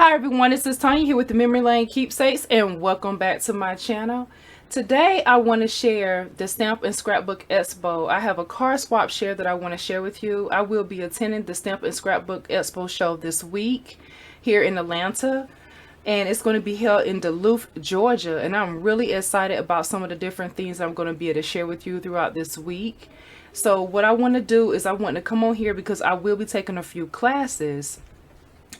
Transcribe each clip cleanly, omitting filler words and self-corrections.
Hi everyone, this is Tanya here with the Memory Lane Keepsakes, and welcome back to my channel. Today I want to share the Stamp and Scrapbook Expo. I have a card swap share that I want to share with you. I will be attending the Stamp and Scrapbook Expo show this week here in Atlanta, and it's going to be held in Duluth, Georgia, and I'm really excited about some of the different things I'm going to be able to share with you throughout this week. So what I want to do is I want to come on here because I will be taking a few classes.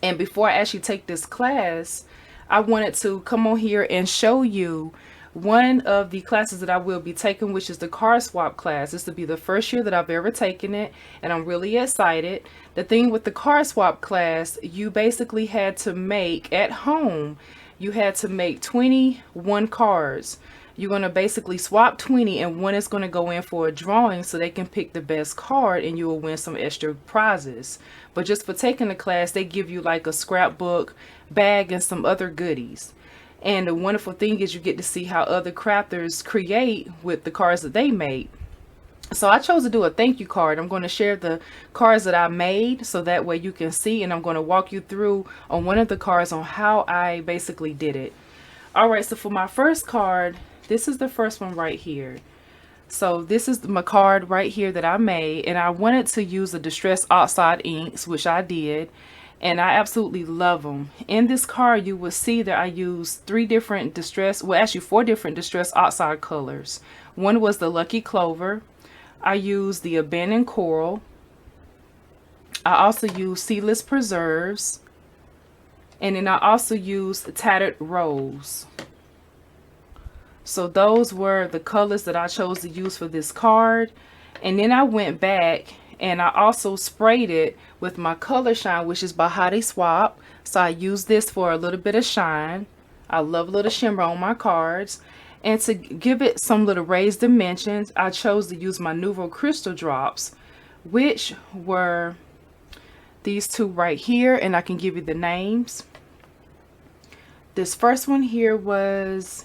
And before I actually take this class, I wanted to come on here and show you one of the classes that I will be taking, which is the card swap class. This will be the first year that I've ever taken it, and I'm really excited. The thing with the card swap class, you basically had to make at home, you had to make 21 cards. You're going to basically swap 20 and one is going to go in for a drawing so they can pick the best card and you will win some extra prizes. But just for taking the class, they give you like a scrapbook bag and some other goodies. And the wonderful thing is you get to see how other crafters create with the cards that they made. So I chose to do a thank you card. I'm going to share the cards that I made so that way you can see, and I'm going to walk you through on one of the cards on how I basically did it. Alright, so for my first card, this is the first one right here. So this is my card right here that I made, and I wanted to use the Distress Oxide inks, which I did, and I absolutely love them. In this card you will see that I used four different Distress Oxide colors. One was the Lucky Clover. I used the Abandoned Coral. I also used Seedless Preserves, and then I also used Tattered Rose. So those were the colors that I chose to use for this card. And then I went back and I also sprayed it with my Color Shine, which is by Hottie Swap. So I used this for a little bit of shine. I love a little shimmer on my cards. And to give it some little raised dimensions, I chose to use my Nouveau Crystal Drops, which were these two right here. And I can give you the names. This first one here was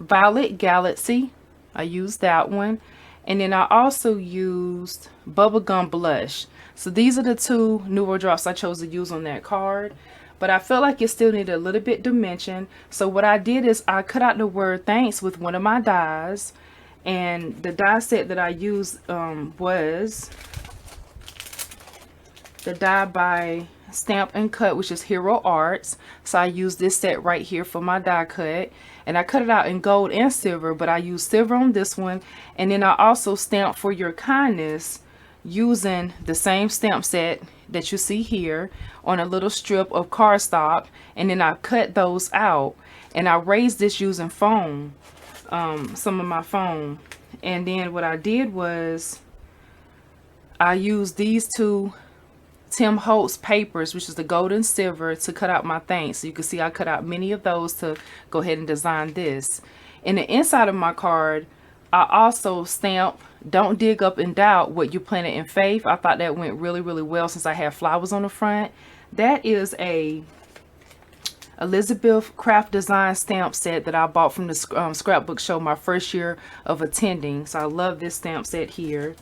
Violet Galaxy. I used that one, and then I also used Bubblegum Blush. So these are the two Nouveau drops I chose to use on that card, but I felt like it still needed a little bit dimension. So what I did is I cut out the word thanks with one of my dies, and the die set that I used was the die by Stamp and Cut, which is Hero Arts. So I used this set right here for my die cut, and I cut it out in gold and silver, but I used silver on this one. And then I also stamped For Your Kindness using the same stamp set that you see here on a little strip of cardstock, and then I cut those out and I raised this using foam, some of my foam. And then what I did was I used these two Tim Holtz papers, which is the gold and silver, to cut out my thanks. So you can see I cut out many of those to go ahead and design this. In the inside of my card, I also stamped Don't Dig Up in Doubt What You Planted in Faith. I thought that went really, really well since I had flowers on the front. That is a Elizabeth Craft Design stamp set that I bought from the scrapbook show my first year of attending. So I love this stamp set here.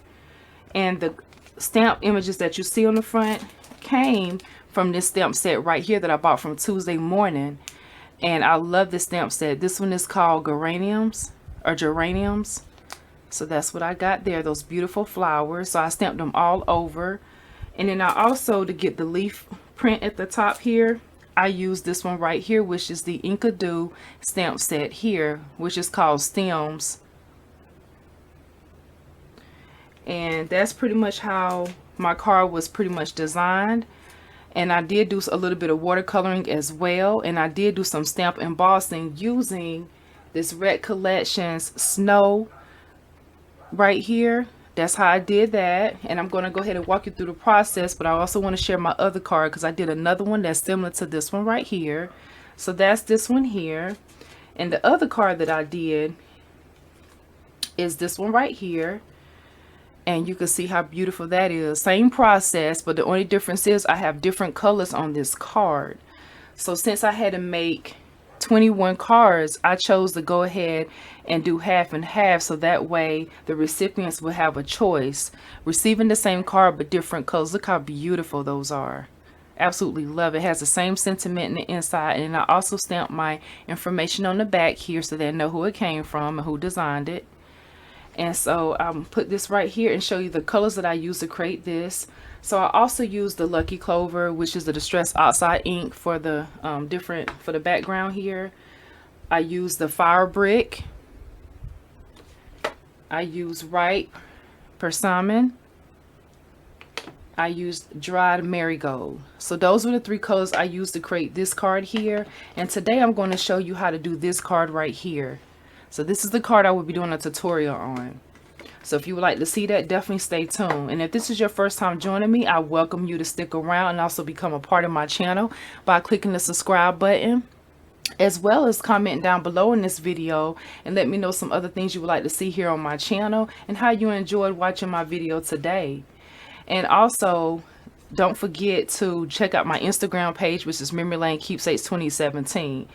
And the stamp images that you see on the front came from this stamp set right here that I bought from Tuesday Morning, and I love this stamp set. This one is called Geraniums. So that's what I got there, those beautiful flowers. So I stamped them all over, and then I also, to get the leaf print at the top here, I used this one right here, which is the Inkadoo stamp set here, which is called Stems. And that's pretty much how my card was pretty much designed. And I did do a little bit of watercoloring as well, and I did do some stamp embossing using this Red Collections Snow right here. That's how I did that, and I'm going to go ahead and walk you through the process. But I also want to share my other card because I did another one that's similar to this one right here. So that's this one here, and the other card that I did is this one right here. And you can see how beautiful that is. Same process, but the only difference is I have different colors on this card. So since I had to make 21 cards, I chose to go ahead and do half and half, so that way the recipients will have a choice, receiving the same card but different colors. Look how beautiful those are. Absolutely love it. It has the same sentiment in the inside, and I also stamped my information on the back here so they know who it came from and who designed it. And so I'm put this right here and show you the colors that I use to create this. So I also use the Lucky Clover, which is the Distress Oxide ink for the for the background here. I use the Fire Brick. I use Ripe Persimmon. I used Dried Marigold. So those were the 3 colors I used to create this card here. And today I'm going to show you how to do this card right here. So this is the card I will be doing a tutorial on. So if you would like to see that, definitely stay tuned. And if this is your first time joining me, I welcome you to stick around and also become a part of my channel by clicking the subscribe button, as well as comment down below in this video and let me know some other things you would like to see here on my channel and how you enjoyed watching my video today. And also, don't forget to check out my Instagram page, which is Memory Lane Keepsakes 2017.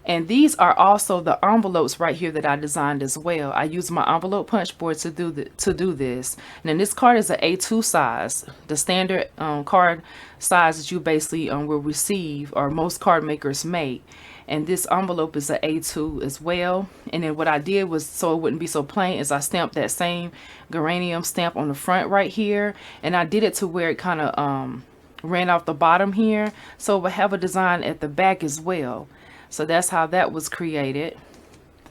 And these are also the envelopes right here that I designed as well. I use my envelope punch board to do this. And then this card is an A2 size, the standard card size that you basically will receive, or most card makers make. And this envelope is an A2 as well. And then what I did was, so it wouldn't be so plain, is I stamped that same geranium stamp on the front right here. And I did it to where it kind of ran off the bottom here, so it would have a design at the back as well. So that's how that was created.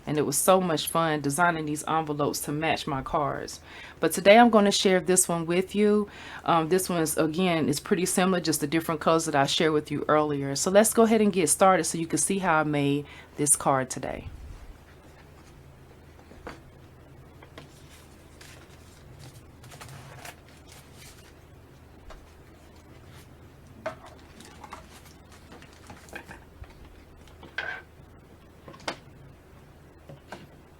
And it was so much fun designing these envelopes to match my cards. But today I'm going to share this one with you. This one is, again, is pretty similar, just the different colors that I shared with you earlier. So let's go ahead and get started so you can see how I made this card today.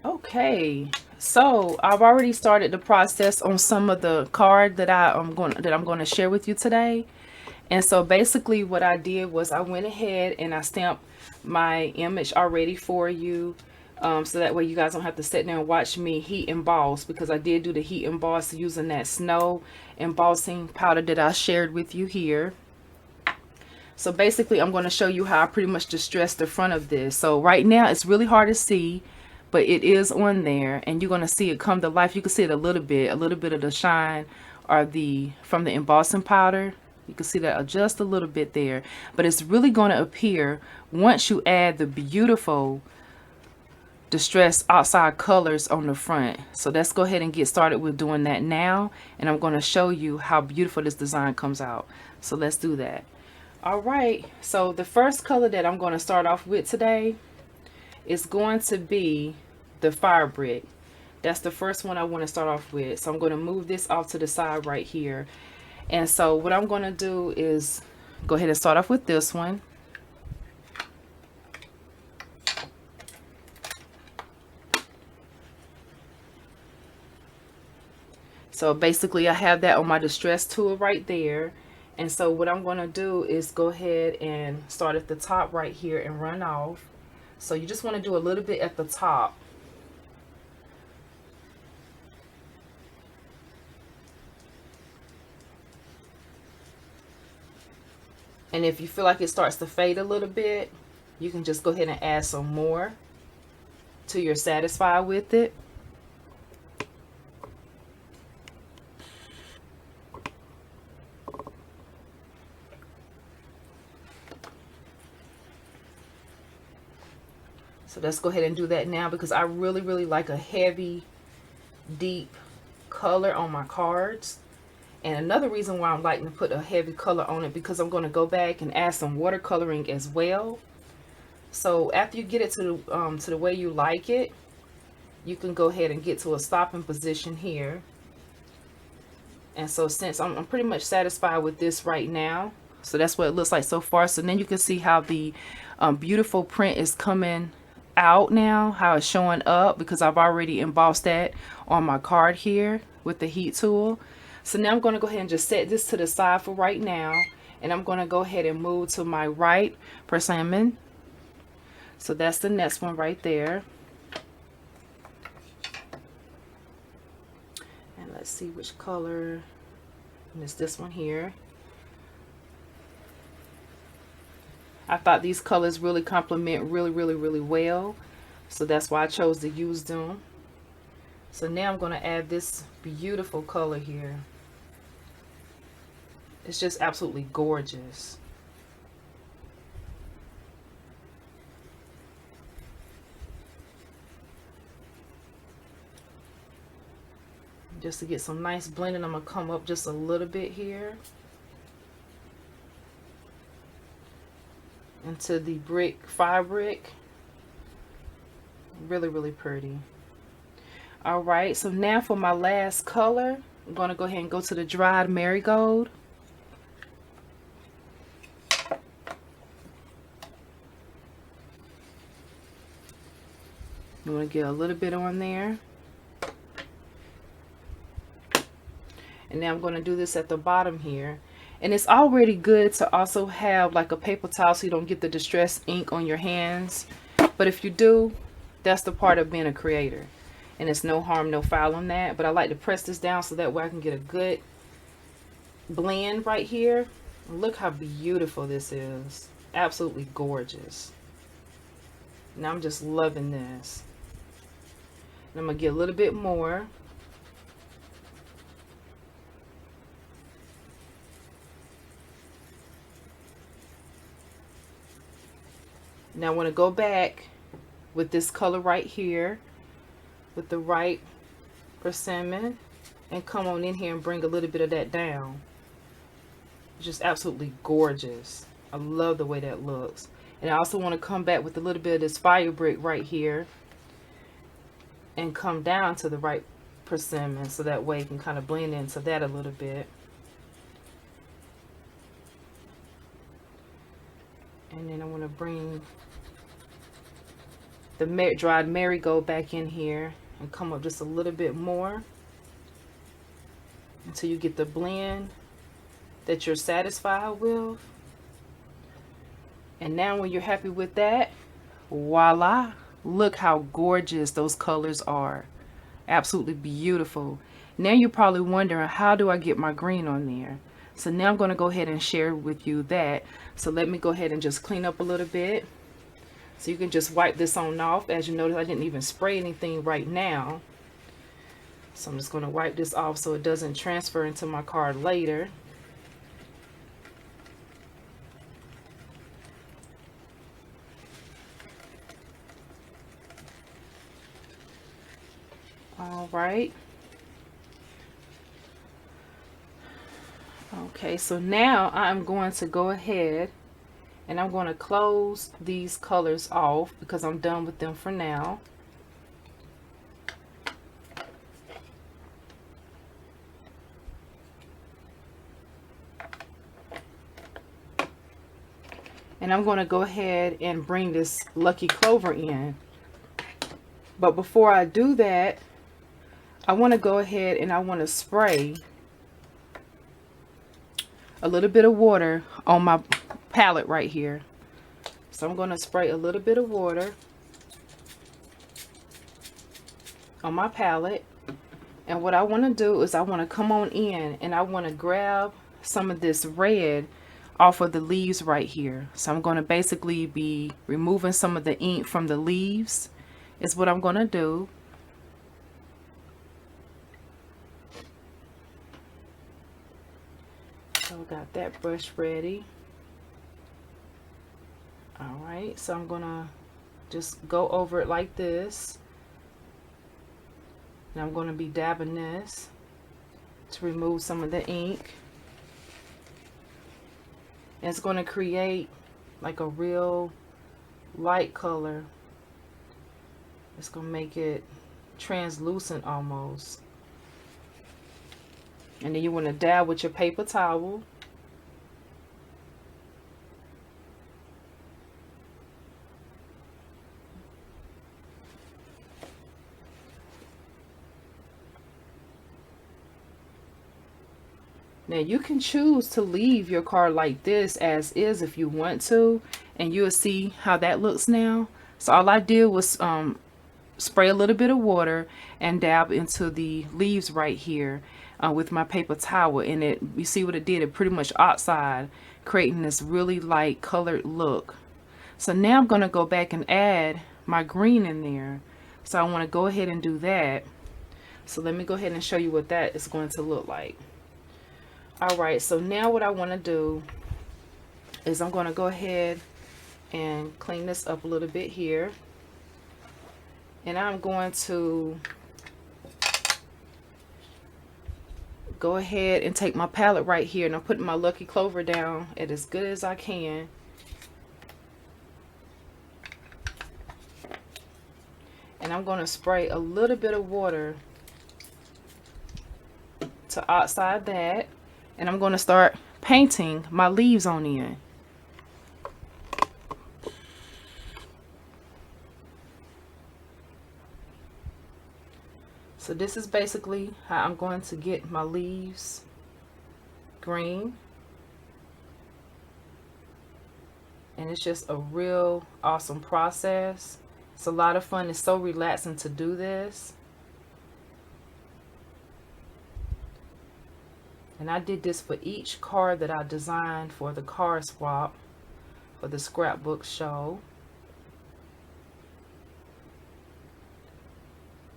Okay, so I've already started the process on some of the card that I'm going to share with you today. And so basically what I did was I went ahead and I stamped my image already for you, so that way you guys don't have to sit there and watch me heat emboss, because I did do the heat emboss using that snow embossing powder that I shared with you here. So basically I'm going to show you how I pretty much distressed the front of this. So right now it's really hard to see, but it is on there, and you're going to see it come to life. You can see it a little bit of the shine or from the embossing powder. You can see that just a little bit there, but it's really going to appear once you add the beautiful distressed outside colors on the front. So let's go ahead and get started with doing that now, and I'm going to show you how beautiful this design comes out. So let's do that. All right, so the first color that I'm going to start off with today is going to be the Fire Brick. That's the first one I want to start off with. So I'm going to move this off to the side right here. And so what I'm going to do is go ahead and start off with this one. So basically I have that on my distress tool right there. And so what I'm going to do is go ahead and start at the top right here and run off. So you just want to do a little bit at the top. And if you feel like it starts to fade a little bit, you can just go ahead and add some more till you're satisfied with it. So let's go ahead and do that now, because I really like a heavy, deep color on my cards. And another reason why I'm liking to put a heavy color on it, because I'm going to go back and add some watercoloring as well. So after you get it to the way you like it, you can go ahead and get to a stopping position here. And so since I'm pretty much satisfied with this right now, so that's what it looks like so far. So then you can see how the beautiful print is coming out now, how it's showing up, because I've already embossed that on my card here with the heat tool. So now I'm going to go ahead and just set this to the side for right now, and I'm going to go ahead and move to my right persimmon. So that's the next one right there. And let's see which color. And it's this one here. I thought these colors really complement really well. So that's why I chose to use them. So now I'm going to add this beautiful color here. It's just absolutely gorgeous. Just to get some nice blending, I'm going to come up just a little bit here into the brick fabric. Really pretty. All right, so now for my last color, I'm going to go ahead and go to the dried marigold. I'm going to get a little bit on there. And now I'm going to do this at the bottom here. And it's already good to also have like a paper towel so you don't get the distressed ink on your hands. But if you do, that's the part of being a creator. And it's no harm, no foul on that. But I like to press this down so that way I can get a good blend right here. Look how beautiful this is. Absolutely gorgeous. Now I'm just loving this. And I'm going to get a little bit more. Now I want to go back with this color right here with the right persimmon and come on in here and bring a little bit of that down. Just absolutely gorgeous. I love the way that looks. And I also want to come back with a little bit of this fire brick right here and come down to the right persimmon so that way you can kind of blend into that a little bit. And then I want to bring the dried marigold back in here and come up just a little bit more until you get the blend that you're satisfied with. And now when you're happy with that, voila, look how gorgeous those colors are. Absolutely beautiful. Now you're probably wondering, how do I get my green on there? So now I'm going to go ahead and share with you that. So let me go ahead and just clean up a little bit. So you can just wipe this on off. As you notice, I didn't even spray anything right now. So I'm just going to wipe this off so it doesn't transfer into my card later. All right. Okay, so now I'm going to go ahead and I'm going to close these colors off because I'm done with them for now. And I'm going to go ahead and bring this Lucky Clover in. But before I do that, I want to go ahead and I want to spray a little bit of water on my palette right here. So I'm going to spray a little bit of water on my palette. And what I want to do is I want to come on in and I want to grab some of this red off of the leaves right here. So I'm going to basically be removing some of the ink from the leaves is what I'm going to do. So I got that brush ready. Alright, so I'm going to just go over it like this. And I'm going to be dabbing this to remove some of the ink. And it's going to create like a real light color. It's going to make it translucent almost. And then you want to dab with your paper towel. Now you can choose to leave your card like this as is if you want to, and you'll see how that looks now. So all I did was spray a little bit of water and dab into the leaves right here with my paper towel, and you see what it did? It pretty much outside creating this really light colored look. So now I'm going to go back and add my green in there. So I want to go ahead and do that. So let me go ahead and show you what that is going to look like. Alright, so now what I want to do is I'm going to go ahead and clean this up a little bit here. And I'm going to go ahead and take my palette right here, and I'm putting my Lucky Clover down at as good as I can. And I'm going to spray a little bit of water to outside that, and I'm going to start painting my leaves on in. So this is basically how I'm going to get my leaves green. And it's just a real awesome process. It's a lot of fun. It's so relaxing to do this. And I did this for each card that I designed for the card swap for the scrapbook show.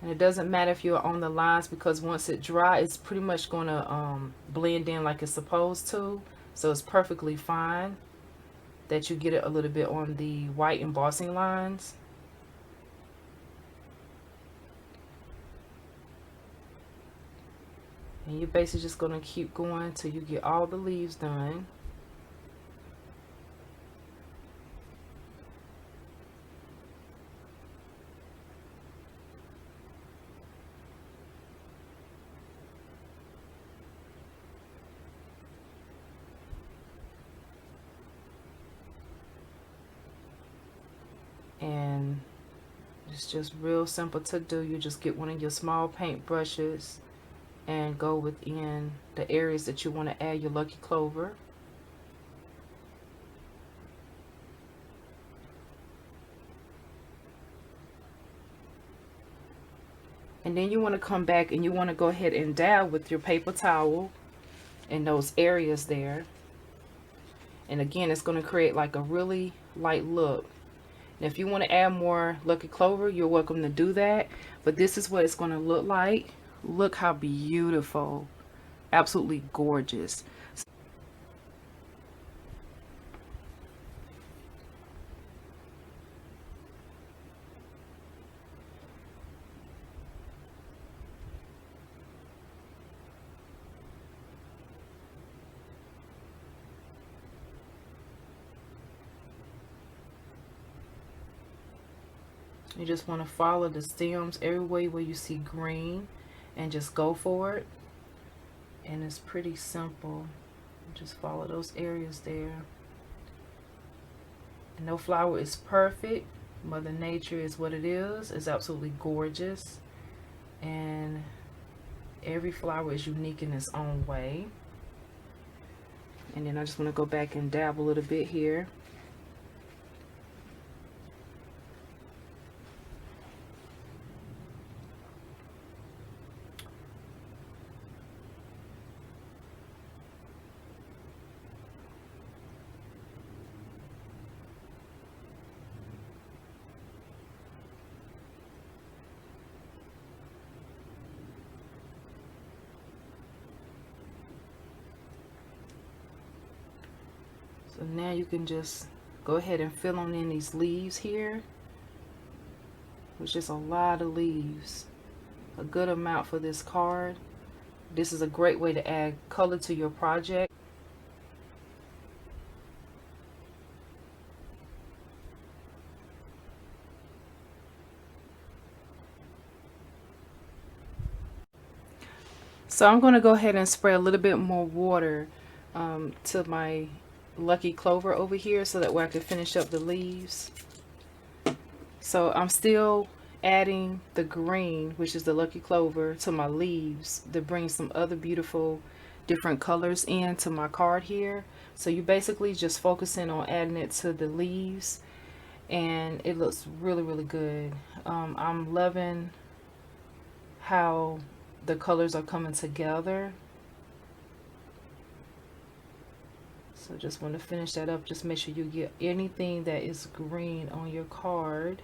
And it doesn't matter if you're on the lines, because once it dries, it's pretty much going to blend in like it's supposed to. So it's perfectly fine that you get it a little bit on the white embossing lines. And you're basically just going to keep going till you get all the leaves done. And it's just real simple to do. You just get one of your small paint brushes and go within the areas that you want to add your Lucky Clover. And then you want to come back and you want to go ahead and dab with your paper towel in those areas there. And again, it's going to create like a really light look. And if you want to add more Lucky Clover, you're welcome to do that. But this is what it's going to look like. Look how beautiful. Absolutely gorgeous. You just want to follow the stems everywhere where you see green and just go for it. And it's pretty simple. Just follow those areas there. And no flower is perfect. Mother Nature is what it is. It's absolutely gorgeous. And every flower is unique in its own way. And then I just want to go back and dab a little bit here. So now you can just go ahead and fill on in these leaves here, which is a lot of leaves, a good amount for this card. This is a great way to add color to your project. So I'm going to go ahead and spray a little bit more water to my Lucky Clover over here so that way I can finish up the leaves. So I'm still adding the green, which is the Lucky Clover, to my leaves to bring some other beautiful different colors into my card here. So you basically just focusing on adding it to the leaves, and it looks really, really good. I'm loving how the colors are coming together. So So just want to finish that up. Just make sure you get anything that is green on your card.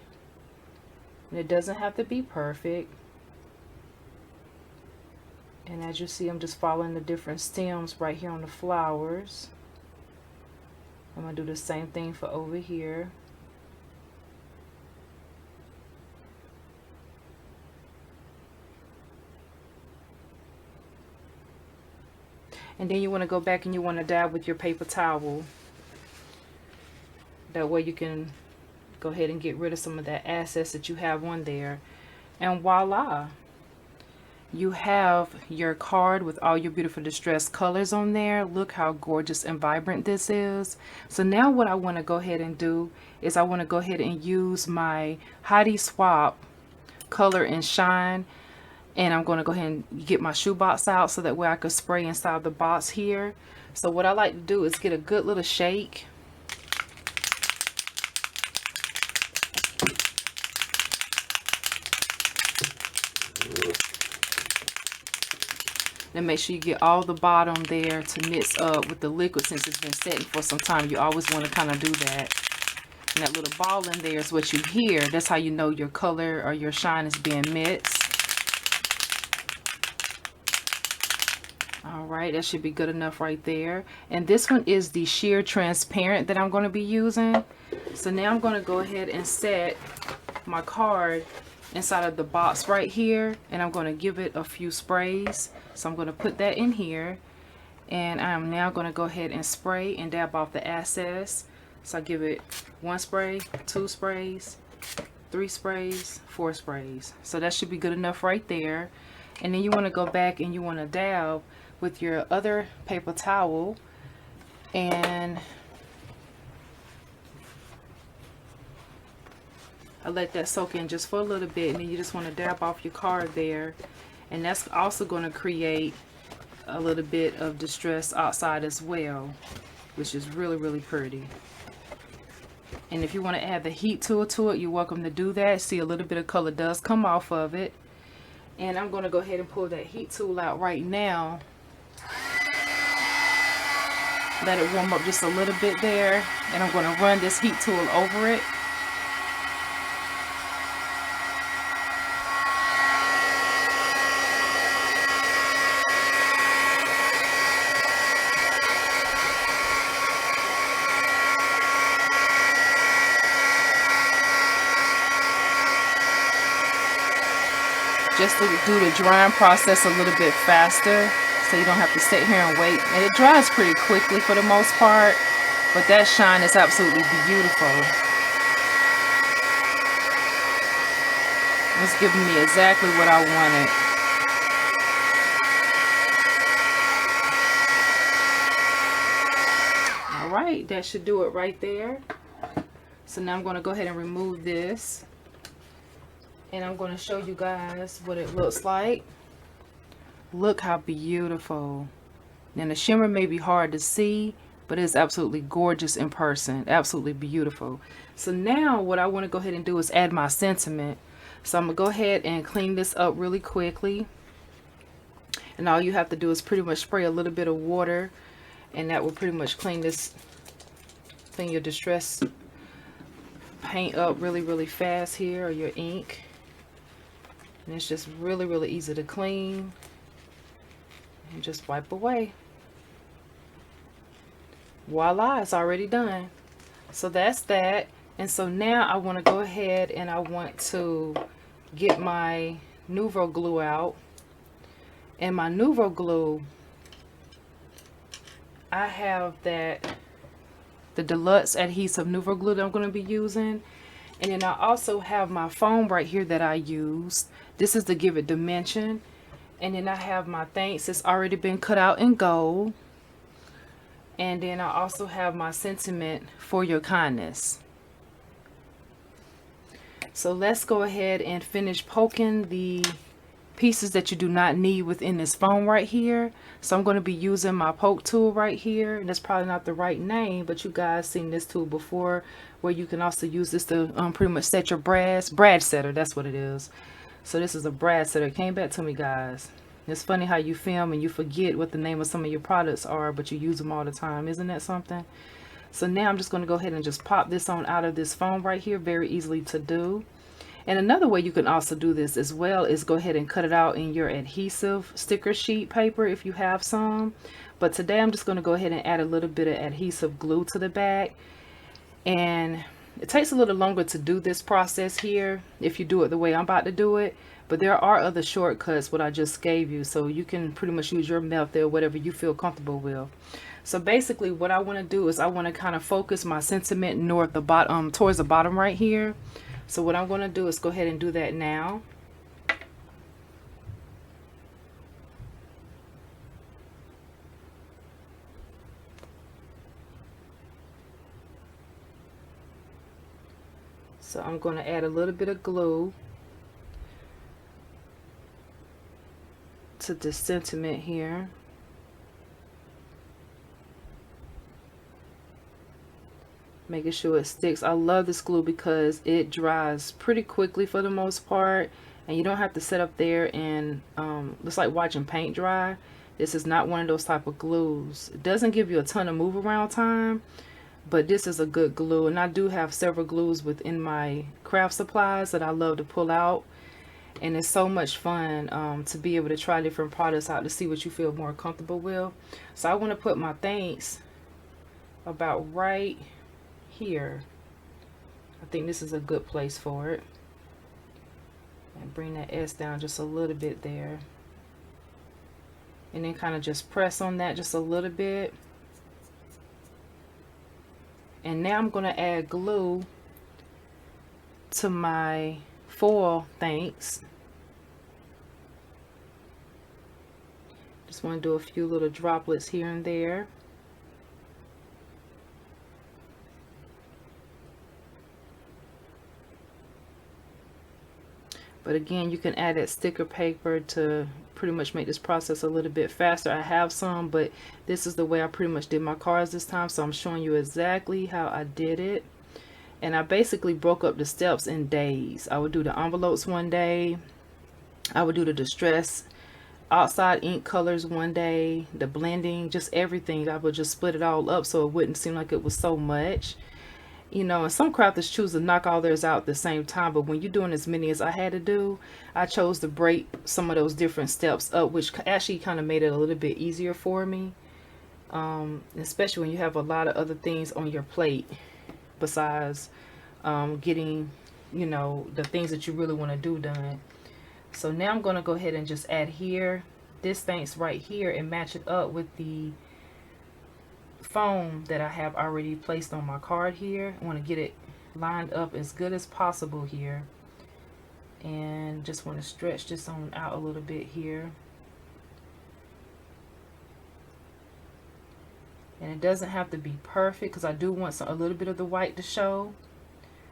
And it doesn't have to be perfect. And as you see, I'm just following the different stems right here on the flowers. I'm going to do the same thing for over here. And then you want to go back and you want to dab with your paper towel. That way you can go ahead and get rid of some of that excess that you have on there. And voila! You have your card with all your beautiful distressed colors on there. Look how gorgeous and vibrant this is. So now what I want to go ahead and do is I want to go ahead and use my Heidi Swap Color and Shine. And I'm going to go ahead and get my shoebox out so that way I can spray inside the box here. So what I like to do is get a good little shake. And make sure you get all the bottom there to mix up with the liquid. Since it's been setting for some time, you always want to kind of do that. And that little ball in there is what you hear. That's how you know your color or your shine is being mixed. Alright, that should be good enough right there. And this one is the sheer transparent that I'm going to be using. So now I'm going to go ahead and set my card inside of the box right here, and I'm going to give it a few sprays. So I'm going to put that in here, and I'm now going to go ahead and spray and dab off the excess. So I give it 1 spray, 2 sprays, 3 sprays, 4 sprays. So that should be good enough right there. And then you want to go back and you want to dab with your other paper towel, and I let that soak in just for a little bit, and then you just want to dab off your card there, and that's also going to create a little bit of distress outside as well, which is really pretty. And if you want to add the heat tool to it, you're welcome to do that. See, a little bit of color does come off of it. And I'm going to go ahead and pull that heat tool out right now. Let it warm up just a little bit there, and I'm going to run this heat tool over it. Just to do the drying process a little bit faster, so you don't have to sit here and wait. And it dries pretty quickly for the most part, but that shine is absolutely beautiful. It's giving me exactly what I wanted. Alright, that should do it right there. So now I'm going to go ahead and remove this. And I'm going to show you guys what it looks like. Look how beautiful. Now the shimmer may be hard to see, but it's absolutely gorgeous in person. Absolutely beautiful. So now what I want to go ahead and do is add my sentiment. So I'm going to go ahead and clean this up really quickly. And all you have to do is pretty much spray a little bit of water, and that will pretty much clean your distress paint up really fast here, or your ink. And it's just really easy to clean. And just wipe away. Voila, it's already done. So that's that. And so now I want to go ahead and I want to get my Nuvo glue out. And my Nuvo glue, I have the Deluxe Adhesive Nuvo glue that I'm going to be using. And then I also have my foam right here that I used. This is to give it dimension. And then I have my thanks. It's already been cut out in gold. And then I also have my sentiment for your kindness. So let's go ahead and finish poking the pieces that you do not need within this foam right here. So I'm going to be using my poke tool right here. And that's probably not the right name, but you guys seen this tool before, where you can also use this to pretty much set your brad setter. That's what it is. So this is a brad setter. It came back to me, guys. It's funny how you film and you forget what the name of some of your products are, but you use them all the time. Isn't that something? So now I'm just going to go ahead and just pop this on out of this foam right here. Very easily to do. And another way you can also do this as well is go ahead and cut it out in your adhesive sticker sheet paper if you have some. But today I'm just going to go ahead and add a little bit of adhesive glue to the back. And it takes a little longer to do this process here if you do it the way I'm about to do it. But there are other shortcuts what I just gave you. So you can pretty much use your method or whatever you feel comfortable with. So basically what I want to do is I want to kind of focus my sentiment north the bottom towards the bottom right here. So what I'm going to do is go ahead and do that now. So I'm going to add a little bit of glue to this sentiment here. Making sure it sticks. I love this glue because it dries pretty quickly for the most part, and you don't have to sit up there and it's like watching paint dry. This is not one of those type of glues. It doesn't give you a ton of move around time, but this is a good glue. And I do have several glues within my craft supplies that I love to pull out, and it's so much fun to be able to try different products out to see what you feel more comfortable with. So I want to put my thanks about right here. I think this is a good place for it. And bring that S down just a little bit there. And then kind of just press on that just a little bit. And now I'm going to add glue to my foil thanks. Just want to do a few little droplets here and there. But again, you can add that sticker paper to pretty much make this process a little bit faster. I have some, but this is the way I pretty much did my cards this time. So I'm showing you exactly how I did it. And I basically broke up the steps in days. I would do the envelopes one day. I would do the distress outside ink colors one day. The blending, just everything. I would just split it all up so it wouldn't seem like it was so much. You know, and some crafters choose to knock all theirs out at the same time, but when you're doing as many as I had to do, I chose to break some of those different steps up, which actually kind of made it a little bit easier for me, especially when you have a lot of other things on your plate besides getting, you know, the things that you really want to do done. So now I'm going to go ahead and just add here this thanks right here and match it up with the foam that I have already placed on my card here. I want to get it lined up as good as possible here, and just want to stretch this on out a little bit here. And it doesn't have to be perfect because I do want a little bit of the white to show,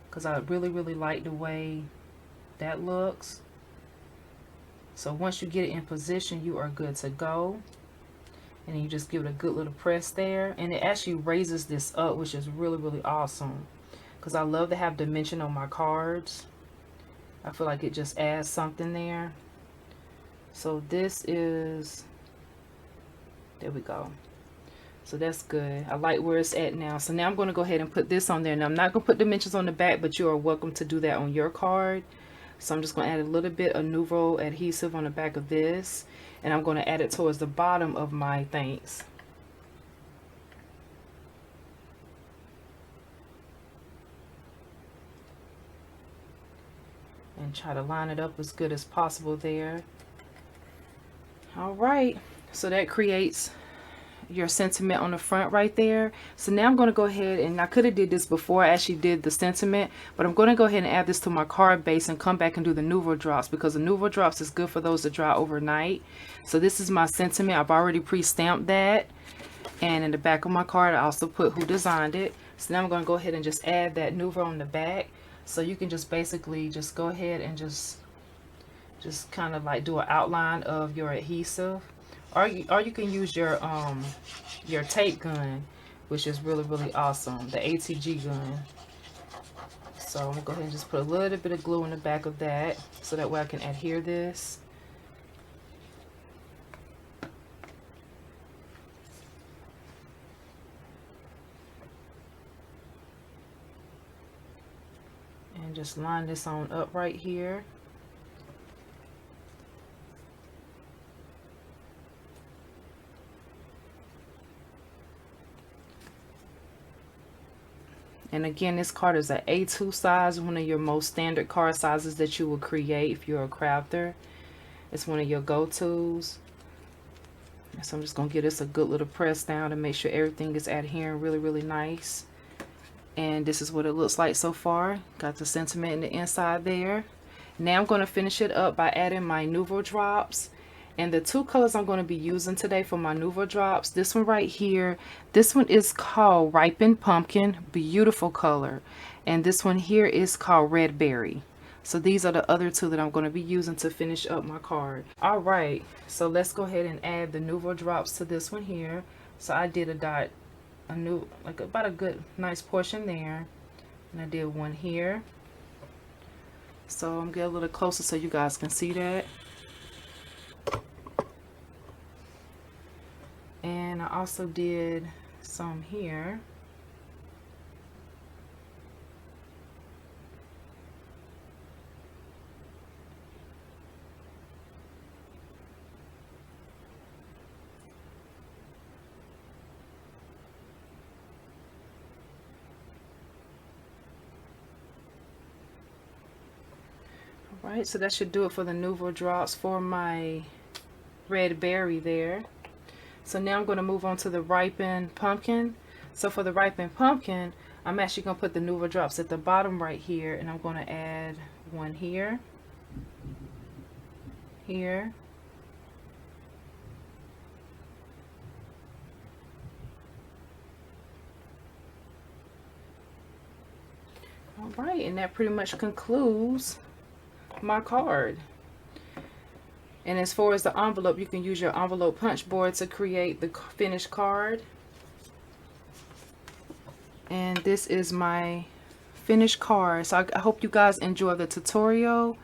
because I really like the way that looks. So once you get it in position, you are good to go. And you just give it a good little press there, and it actually raises this up, which is really awesome, because I love to have dimension on my cards. I feel like it just adds something there. So this is, there we go. So that's good. I like where it's at now. So now I'm going to go ahead and put this on there. Now I'm not going to put dimensions on the back, but you are welcome to do that on your card. So I'm just going to add a little bit of Nouveau adhesive on the back of this, and I'm going to add it towards the bottom of my thanks. And try to line it up as good as possible there. All right, so that creates your sentiment on the front right there. So now I'm going to go ahead, and I could have did this before I actually did the sentiment, but I'm going to go ahead and add this to my card base and come back and do the Nouveau drops, because the Nouveau drops is good for those that dry overnight. So this is my sentiment. I've already pre-stamped that, and in the back of my card I also put who designed it. So now I'm going to go ahead and just add that Nouveau on the back. So you can just basically just go ahead and just kind of like do an outline of your adhesive. Or you can use your tape gun, which is really awesome, the ATG gun. So I'm gonna go ahead and just put a little bit of glue in the back of that, so that way I can adhere this. just line this on up right here. And again, this card is an A2 size, one of your most standard card sizes that you will create if you're a crafter. It's one of your go-tos. So I'm just going to give this a good little press down to make sure everything is adhering really, really nice. And this is what it looks like so far. Got the sentiment in the inside there. Now I'm going to finish it up by adding my Nouveau drops. And the two colors I'm going to be using today for my Nouveau drops, this one right here, this one is called Ripened Pumpkin, beautiful color. And this one here is called Red Berry. So these are the other two that I'm going to be using to finish up my card. All right, so let's go ahead and add the Nouveau drops to this one here. So I did a dot, like about a good, nice portion there. And I did one here. So I'm getting a little closer so you guys can see that. And I also did some here. Alright, so that should do it for the Nouveau drops for my red berry there. So now I'm going to move on to the ripened pumpkin. So for the ripened pumpkin, I'm actually going to put the Nouveau drops at the bottom right here, and I'm going to add one here, here, alright, and that pretty much concludes my card. And as far as the envelope, you can use your envelope punch board to create the finished card. And this is my finished card. So I hope you guys enjoy the tutorial.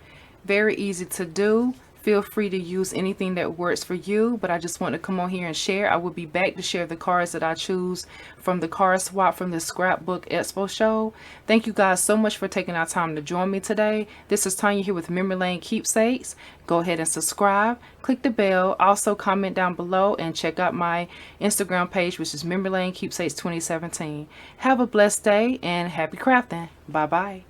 Very easy to do. Feel free to use anything that works for you, but I just want to come on here and share. I will be back to share the cards that I choose from the card swap from the Scrapbook Expo show. Thank you guys so much for taking our time to join me today. This is Tanya here with Memory Lane Keepsakes. Go ahead and subscribe, click the bell, also comment down below, and check out my Instagram page, which is Memory Lane Keepsakes 2017. Have a blessed day and happy crafting. Bye bye.